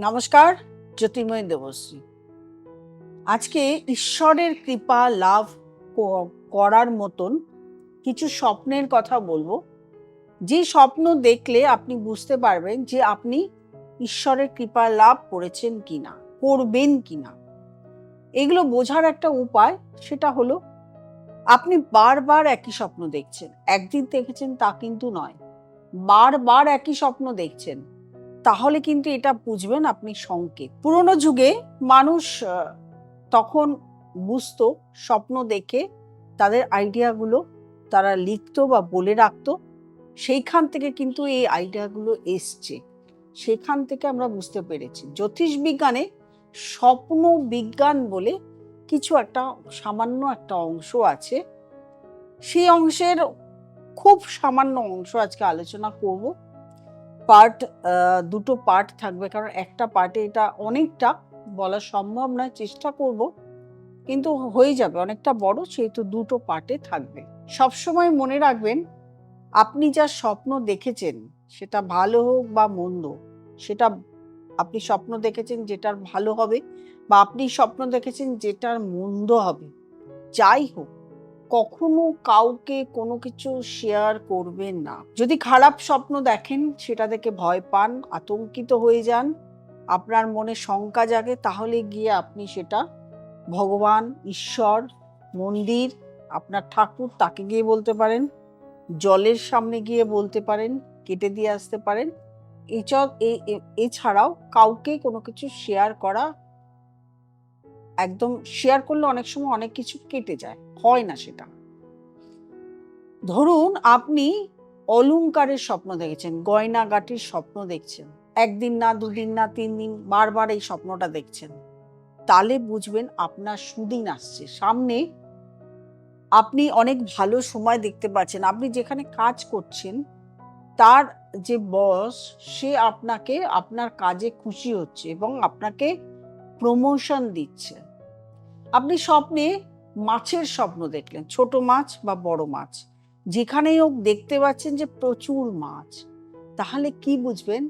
নমস্কার, জ্যোতির্ময়ী দেবশ্রী। আজকে ঈশ্বরের কৃপা লাভ করার মতন কিছু স্বপ্নের কথা বলবো, যে স্বপ্ন দেখলে আপনি বুঝতে পারবেন যে আপনি ঈশ্বরের কৃপা লাভ করেছেন কিনা, করবেন কিনা। এগুলো বোঝার একটা উপায়, সেটা হলো আপনি বারবার একই স্বপ্ন দেখছেন। একদিন দেখেছেন তা কিন্তু নয়, বারবার একই স্বপ্ন দেখছেন, তাহলে কিন্তু এটা বুঝবেন আপনি সংকেত। পুরোনো যুগে মানুষ তখন বুঝতো, স্বপ্ন দেখে তাদের আইডিয়াগুলো তারা লিখতো বা বলে রাখতো। সেইখান থেকে কিন্তু এই আইডিয়াগুলো এসছে, সেখান থেকে আমরা বুঝতে পেরেছি জ্যোতিষ বিজ্ঞানে স্বপ্ন বিজ্ঞান বলে কিছু একটা সামান্য একটা অংশ আছে। সেই অংশের খুব সামান্য অংশ আজকে আলোচনা করব। দুটো পার্ট থাকবে, কারণ একটা পার্টে এটা অনেকটা বলা সম্ভব নয়, চেষ্টা করব, কিন্তু হয়ে যাবে অনেকটা বড়, সেহেতু দুটো পার্টে থাকবে। সবসময় মনে রাখবেন, আপনি যা স্বপ্ন দেখেছেন সেটা ভালো হোক বা মন্দ, সেটা আপনি স্বপ্ন দেখেছেন যেটার ভালো হবে বা আপনি স্বপ্ন দেখেছেন যেটার মন্দ হবে, যাই হোক, কখনো কাউকে কোনো কিছু শেয়ার করবেন না। যদি খারাপ স্বপ্ন দেখেন, সেটা দেখে ভয় পান, আতঙ্কিত হয়ে যান, আপনার মনে শঙ্কা জাগে, তাহলে গিয়ে আপনি সেটা ভগবান, ঈশ্বর, মন্দির, আপনার ঠাকুর, তাকে গিয়ে বলতে পারেন, জলের সামনে গিয়ে বলতে পারেন, কেটে দিয়ে আসতে পারেন। এছাড়াও কাউকে কোনো কিছু শেয়ার করা, একদম শেয়ার করলে অনেক সময় অনেক কিছু কেটে যায়, হয় না সেটা। ধরুন আপনি অলংকারের স্বপ্ন দেখেছেন, গয়নাগাটির স্বপ্ন দেখছেন, একদিন না, দুদিন না, 3 দিন বারবার এই স্বপ্নটা দেখছেন, তাহলে বুঝবেন আপনার সুদিন আসছে সামনে। আপনি অনেক ভালো সময় দেখতে পাচ্ছেন। আপনি যেখানে কাজ করছেন তার যে বস, সে আপনাকে, আপনার কাজে খুশি হচ্ছে এবং আপনাকে প্রমোশন দিচ্ছে। আপনি স্বপ্নে মাছের স্বপ্ন দেখলেন, ছোট মাছ বা বড় মাছ, যেখানেই হোক দেখতে পাচ্ছেন যে প্রচুর মাছ, তাহলে কি বুঝবেন?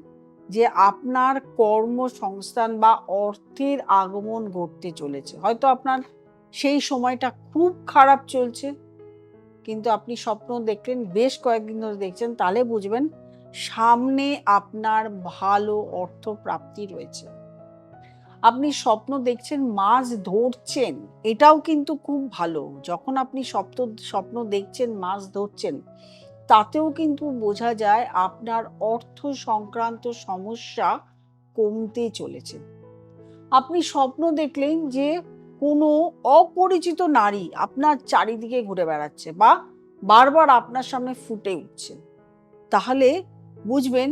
যে আপনার কর্মসংস্থান বা অর্থের আগমন ঘটতে চলেছে। হয়তো আপনার সেই সময়টা খুব খারাপ চলছে, কিন্তু আপনি স্বপ্ন দেখলেন, বেশ কয়েকদিন ধরে দেখছেন, তাহলে বুঝবেন সামনে আপনার ভালো অর্থ প্রাপ্তি রয়েছে। আপনি স্বপ্ন দেখছেন মাছ ধরছেন, এটাও কিন্তু খুব ভালো। যখন আপনি স্বপ্ন দেখছেন মাছ ধরছেন, তাতেও কিন্তু বোঝা যায় আপনার অর্থ সংক্রান্ত সমস্যা কমতে চলেছে। আপনি স্বপ্ন দেখলেন যে কোনো অপরিচিত নারী আপনার চারিদিকে ঘুরে বেড়াচ্ছে বা বারবার আপনার সামনে ফুটে উঠছে, তাহলে বুঝবেন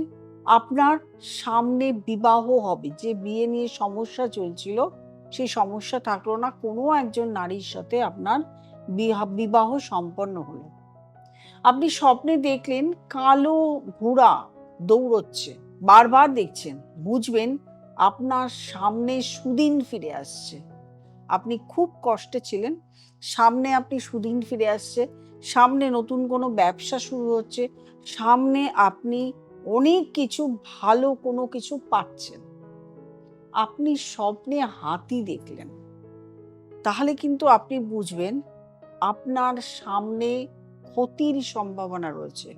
আপনার সামনে বিবাহ হবে। যে বিয়ে নিয়ে সমস্যা চলছিল, সেই সমস্যা থাকলো না, কোনো একজন নারীর সাথে আপনার বিবাহ সম্পন্ন হলো। আপনি স্বপ্নে দেখলেন কালো ঘোড়া দৌড়চ্ছে, বারবার দেখছেন, বুঝবেন আপনার সামনে সুদিন ফিরে আসছে। আপনি খুব কষ্টে ছিলেন, সামনে আপনি সুদিন ফিরে আসছে, সামনে নতুন কোনো ব্যবসা শুরু হচ্ছে, সামনে আপনি অনেক কিছু ভালো কোনো কিছু পাচ্ছেন। আপনি স্বপ্নে হাতি দেখলেন, তাহলে কিন্তু আপনি বুঝবেন আপনার সামনে ক্ষতির সম্ভাবনা রয়েছে।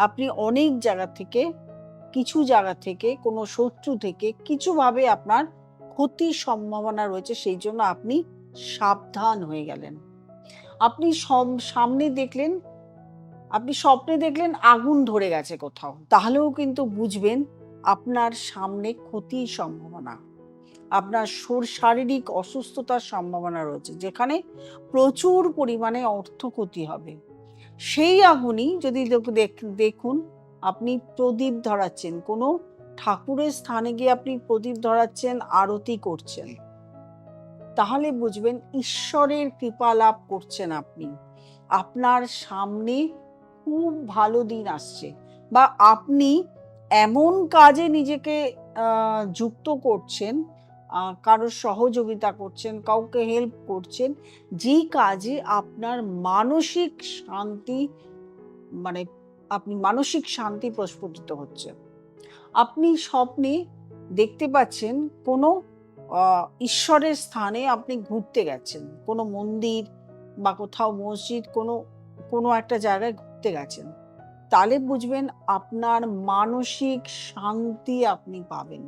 আপনি অনেক জায়গা থেকে, কিছু জায়গা থেকে, কোনো শত্রু থেকে কিছুভাবে আপনার ক্ষতির সম্ভাবনা রয়েছে, সেই জন্য আপনি সাবধান হয়ে গেলেন। আপনি সামনে দেখলেন, আপনি স্বপ্নে দেখলেন আগুন ধরে গেছে কোথাও, তাহলেও কিন্তু বুঝবেন আপনার সামনে ক্ষতির সম্ভাবনা, আপনার শারীরিক অসুস্থতার সম্ভাবনা রয়েছে, যেখানে প্রচুর পরিমাণে অর্থ ক্ষতি হবে। সেই আগুনই যদি দেখুন, আপনি প্রদীপ ধরাচ্ছেন, কোনো ঠাকুরের স্থানে গিয়ে আপনি প্রদীপ ধরাচ্ছেন, আরতি করছেন, তাহলে বুঝবেন ঈশ্বরের কৃপা লাভ করছেন আপনি। আপনার সামনে খুব ভালো দিন আসছে, বা আপনি এমন কাজে নিজেকে যুক্ত করছেন, কারোর সহযোগিতা করছেন, কাউকে হেল্প করছেন, যে কাজে আপনার মানসিক শান্তি, মানে আপনি মানসিক শান্তি প্রস্ফুটিত হচ্ছে। আপনি স্বপ্নে দেখতে পাচ্ছেন কোনো ঈশ্বরের স্থানে আপনি ঘুরতে গেছেন, কোনো মন্দির বা কোথাও মসজিদ, কোনো কোনো একটা জায়গায় ঘুরতে গেছেন, তাহলে বুঝবেন আপনার মানসিক শান্তি আপনি পাবেন।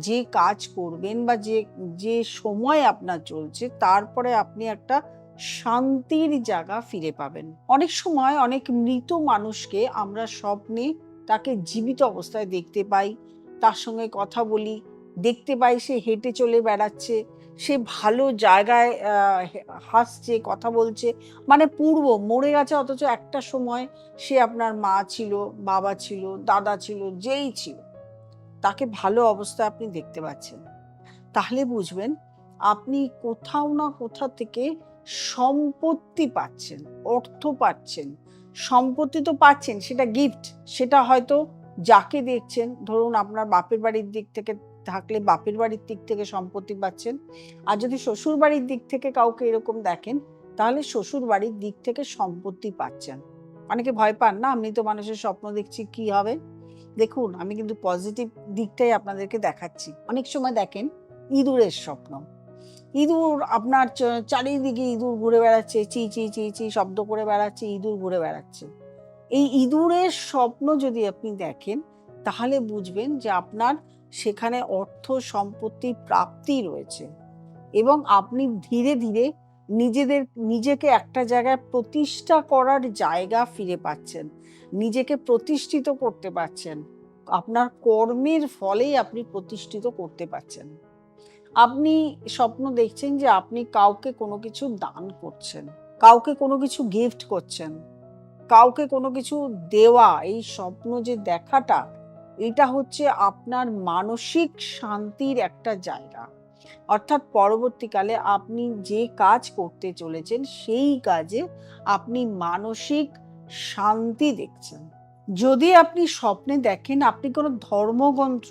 যে কাজ করবেন বা যে যে সময় আপনার চলছে, তারপরে আপনি একটা শান্তির জায়গা ফিরে পাবেন। অনেক সময় অনেক মৃত মানুষকে আমরা স্বপ্নে তাকে জীবিত অবস্থায় দেখতে পাই, তার সঙ্গে কথা বলি, দেখতে পাই সে হেঁটে চলে বেড়াচ্ছে, সে ভালো জায়গায় হাসছে, কথা বলছে, মানে পূর্ব মরে গেছে অথচ একটা সময় সে আপনার মা ছিল, বাবা ছিল, দাদা ছিল, যেই ছিল, তাকে ভালো অবস্থায় আপনি দেখতে পাচ্ছেন। তাহলে বুঝবেন আপনি কোথাও না কোথা থেকে সম্পত্তি পাচ্ছেন, অর্থ পাচ্ছেন। সম্পত্তি তো পাচ্ছেন, সেটা গিফট, সেটা হয়তো যাকে দেখছেন, ধরুন আপনার বাপের বাড়ির দিক থেকে থাকলে বাপের বাড়ির দিক থেকে সম্পত্তি পাচ্ছেন, আর যদি শ্বশুর বাড়ির দিক থেকে কাউকে এরকম দেখেন, তাহলে শ্বশুর বাড়ির দিক থেকে সম্পত্তি পাচ্ছেন। অনেকে ভয় পান না, আমি তো মানুষের স্বপ্ন দেখছি, কি হবে? দেখুন, আমি কিন্তু পজিটিভ দিকটাই আপনাদেরকে দেখাচ্ছি। অনেক সময় দেখেন ইঁদুরের স্বপ্ন, ইঁদুর আপনার চারিদিকে ইঁদুর ঘুরে বেড়াচ্ছে, চি চি চি চি শব্দ করে বেড়াচ্ছে, ইঁদুর ঘুরে বেড়াচ্ছে। এই ইঁদুরের স্বপ্ন যদি আপনি দেখেন, তাহলে বুঝবেন যে আপনার সেখানে অর্থ সম্পত্তি প্রাপ্তি রয়েছে, এবং আপনি ধীরে ধীরে নিজেকে একটা জায়গায় প্রতিষ্ঠা করার জায়গা ফিরে পাচ্ছেন, নিজেকে প্রতিষ্ঠিত করতে পারছেন। আপনার কর্মের ফলেই আপনি প্রতিষ্ঠিত করতে পারছেন। আপনি স্বপ্ন দেখছেন যে আপনি কাউকে কোনো কিছু দান করছেন, কাউকে কোনো কিছু গিফট করছেন, কাউকে কোনো কিছু দেওয়া। এই স্বপ্ন যে দেখাটা, এটা হচ্ছে আপনার মানসিক শান্তির একটা জায়গা। অর্থাৎ পরবর্তীকালে আপনি যে কাজ করতে চলেছেন, সেই কাজে আপনি মানসিক শান্তি দেখছেন। যদি আপনি স্বপ্নে দেখেন আপনি কোনো ধর্মগ্রন্থ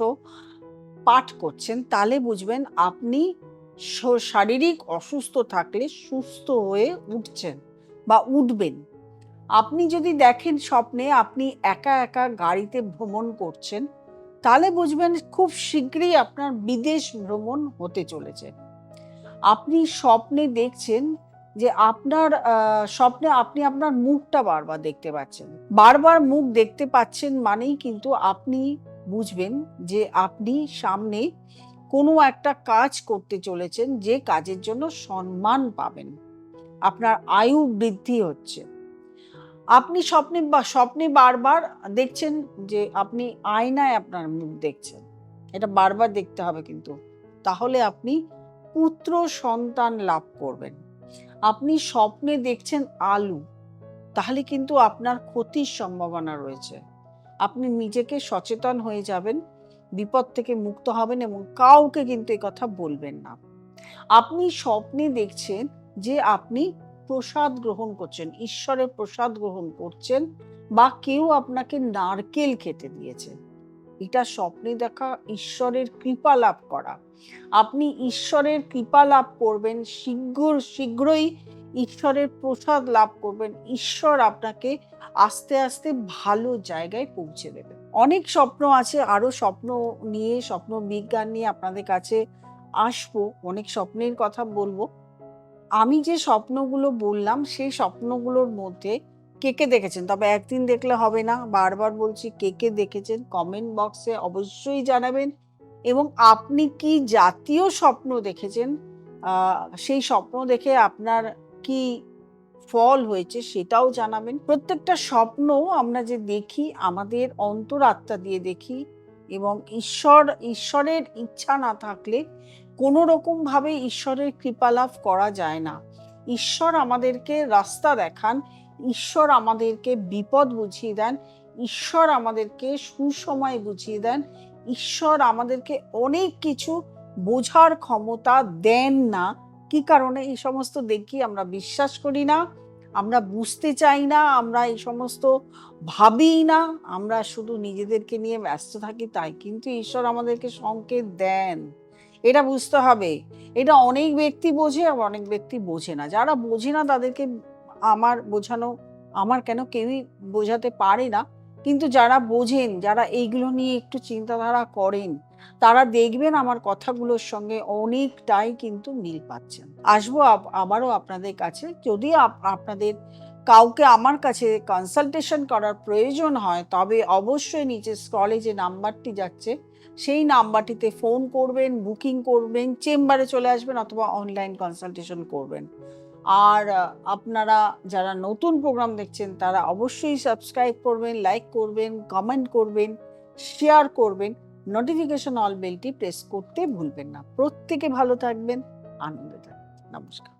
পাঠ করছেন, তাহলে বুঝবেন আপনি শারীরিক অসুস্থ থাকলে সুস্থ হয়ে উঠছেন বা উঠবেন। আপনি যদি দেখেন স্বপ্নে আপনি একা একা গাড়িতে ভ্রমণ করছেন, তাহলে বুঝবেন খুব শীঘ্রই আপনার বিদেশ ভ্রমণ হতে চলেছে। আপনি স্বপ্নে দেখছেন যে আপনার স্বপ্নে আপনি আপনার মুখটা বারবার দেখতে পাচ্ছেন, বারবার মুখ দেখতে পাচ্ছেন, মানেই কিন্তু আপনি বুঝবেন যে আপনি সামনে কোনো একটা কাজ করতে চলেছেন, যে কাজের জন্য সম্মান পাবেন, আপনার আয়ু বৃদ্ধি হচ্ছে। আপনি স্বপ্নে বারবার দেখছেন যে আপনি আয়নায় আপনার মুখ দেখছেন, এটা বারবার দেখতে হবে কিন্তু, তাহলে আপনি পুত্র সন্তান লাভ করবেন। আপনি স্বপ্নে দেখছেন আলু, তাহলে কিন্তু আপনার ক্ষতির সম্ভাবনা রয়েছে। আপনি নিজেকে সচেতন হয়ে যাবেন, বিপদ থেকে মুক্ত হবেন, এবং কাউকে কিন্তু এই কথা বলবেন না। আপনি স্বপ্নে দেখছেন যে আপনি প্রসাদ গ্রহণ করছেন, ঈশ্বরের প্রসাদ গ্রহণ করছেন, বা কেউ আপনাকে নারকেল খেতে দিয়েছে। এটা স্বপ্নে দেখা ঈশ্বরের কৃপা লাভ করা। আপনি ঈশ্বরের কৃপা লাভ করবেন, শীঘ্রই ঈশ্বরের প্রসাদ লাভ করবেন। ঈশ্বর আপনাকে আস্তে আস্তে ভালো জায়গায় পৌঁছে দেবে। অনেক স্বপ্ন আছে, আরো স্বপ্ন নিয়ে, স্বপ্ন বিজ্ঞান নিয়ে আপনাদের কাছে আসবো, অনেক স্বপ্নের কথা বলবো। আমি যে স্বপ্নগুলো বললাম, সেই স্বপ্নগুলোর মধ্যে কে কে দেখেছেন, তবে একদিন দেখলে হবে না, বারবার বলছি, কে কে দেখেছেন কমেন্ট বক্সে অবশ্যই জানাবেন। এবং আপনি কি জাতীয় স্বপ্ন দেখেছেন, সেই স্বপ্ন দেখে আপনার কি ফল হয়েছে সেটাও জানাবেন। প্রত্যেকটা স্বপ্ন আমরা যে দেখি, আমাদের অন্তরাত্মা দিয়ে দেখি, এবং ঈশ্বরের ইচ্ছা না থাকলে কোনো রকম ভাবে ঈশ্বরের কৃপা লাভ করা যায় না। ঈশ্বর আমাদেরকে রাস্তা দেখান, ঈশ্বর আমাদেরকে বিপদ বুঝিয়ে দেন, ঈশ্বর আমাদেরকে সুসময় বুঝিয়ে দেন, ঈশ্বর আমাদেরকে অনেক কিছু বোঝার ক্ষমতা দেন না। কি কারণে? এই সমস্ত দেখি আমরা বিশ্বাস করি না, আমরা বুঝতে চাই না, আমরা এই সমস্ত ভাবি না, আমরা শুধু নিজেদেরকে নিয়ে ব্যস্ত থাকি, তাই কিন্তু ঈশ্বর আমাদেরকে সংকেত দেন। এটা বুঝতে হবে। এটা অনেক ব্যক্তি বোঝে, আর অনেক ব্যক্তি বোঝে না। যারা বোঝে না তাদেরকে আমার বোঝানো, আমার কেন, কেউই বোঝাতে পারে না, কিন্তু যারা বোঝেন, যারা এইগুলো নিয়ে একটু চিন্তাধারা করেন, তারা দেখবেন আমার কথাগুলোর সঙ্গে অনেকটাই কিন্তু মিল পাচ্ছেন। আসবো আবারও আপনাদের কাছে। যদি আপনাদের কাউকে আমার কাছে কনসালটেশন করার প্রয়োজন হয়, তবে অবশ্যই নিচে স্ক্রলে যে নাম্বারটি যাচ্ছে, সেই নাম্বারটিতে ফোন করবেন, বুকিং করবেন, চেম্বারে চলে আসবেন অথবা অনলাইন কনসালটেশন করবেন। আর আপনারা যারা নতুন প্রোগ্রাম দেখছেন, তারা অবশ্যই সাবস্ক্রাইব করবেন, লাইক করবেন, কমেন্ট করবেন, শেয়ার করবেন। নোটিফিকেশন অল বেলটি প্রেস করতে ভুলবেন না। প্রত্যেকে ভালো থাকবেন, আনন্দে থাকবেন। নমস্কার।